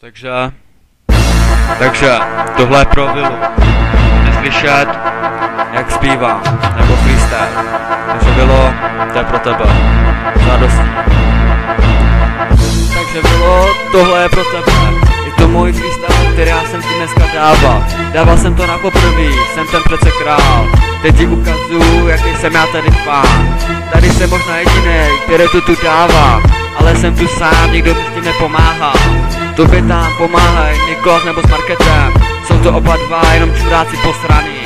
Takže tohle je pro Vilu. Neslyšet, jak zpívám, nebo freestyle. Takže Vilo, to je pro tebe. Radostí. Takže Vilo, tohle je pro tebe. Je to můj freestyle, který já jsem ti dneska dával. Dával jsem to na poprvé, jsem ten přece král. Teď ti ukazuju, jaký jsem já tady pán. Tady jsem možná jediný, který to tu dává. Ale jsem tu sám, nikdo mi s tím nepomáhá. Tobě tam pomáhaj Nikolas nebo s Marketem. Jsou to oba dva jenom čuráci posraný.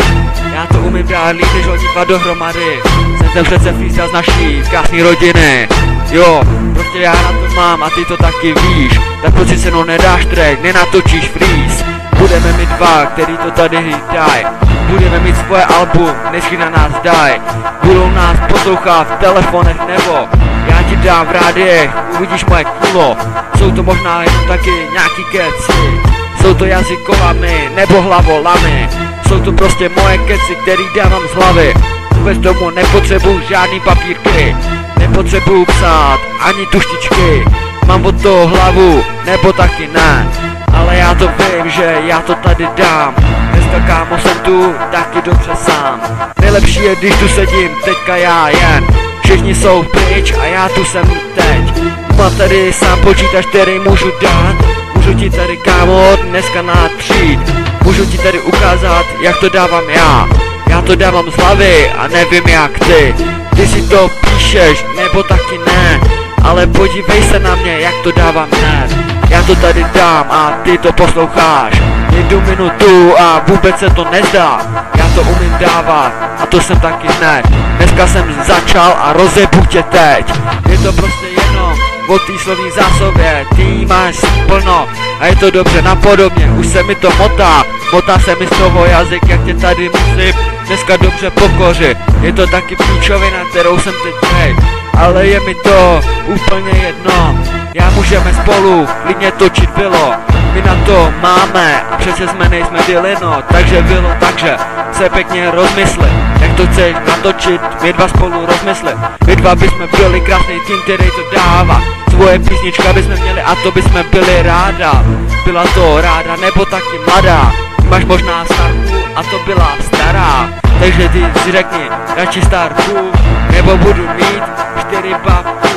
Já to umím dát líp než oni dva dohromady. Jsem ten přece freestyle z naší krásný rodiny. Jo, prostě já na to mám a ty to taky víš. Tak proč si se mnou nedáš track, nenatočíš freeze. Budeme mít dva, který to tady hlídaj. Budeme mít svoje album, než na nás daj. Budou nás poslouchat v telefonech nebo já ti dám v rádiech, uvidíš moje kulo. Jsou to možná jen taky nějaký keci. Jsou to jazykolami nebo hlavolami. Jsou to prostě moje keci, který dávám z hlavy. Vůbec tomu nepotřebuju žádný papírky. Nepotřebuju psát ani tuštičky. Mám od toho hlavu, nebo taky ne. Ale já to vím, že já to tady dám. Dneska kámo jsem tu taky dobře sám. Nejlepší je, když tu sedím teďka já jen. Všichni jsou pryč a já tu jsem teď. Mám tady sám počítač, který můžu dát. Můžu ti tady kámo dneska natřít. Můžu ti tady ukázat, jak to dávám já. Já to dávám z hlavy a nevím jak ty. Ty si to píšeš, nebo taky ne. Ale podívej se na mě, jak to dávám hned. Já to tady dám a ty to posloucháš. 1 minutu a vůbec se to nezdá. Já to umím dávat a to jsem taky hned. Dneska jsem začal a rozebu tě teď. Je to prostě jenom o té slovní zásobě. Ty máš plno a je to dobře napodobně. Už se mi to motá. Motá se mi z toho jazyk, jak tě tady musím dneska dobře pokořit. Je to taky píčovina, kterou jsem teď hej. Ale je mi to úplně jedno. Já můžeme spolu klidně točit Vilo. My na to máme, přece jsme nejsme Dilino. Takže Vilo, takže se pěkně rozmysli. Jak to chceš natočit, my dva spolu rozmysli. My dva bychom byli krásný tým, který to dává. Svoje písnička bychom měli a to bychom byli ráda. Byla to ráda nebo taky mladá. Máš možná starku a to byla stará. Takže ty si řekni, radši starku, nebo budu mít 4 babku.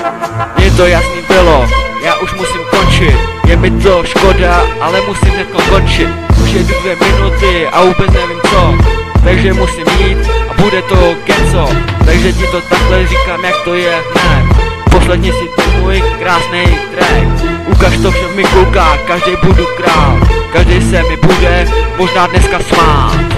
Je to jasný bylo, já už musím končit. Je mi to škoda, ale musím hned končit. Už je 2 minuty a vůbec nevím co. Takže musím jít a bude to keco. Takže ti to takhle říkám, jak to je hned. Poslechni si ten můj krásný track. Ukaž to všem mi koukách, každý budu král. Každý se mi bude možná dneska smát.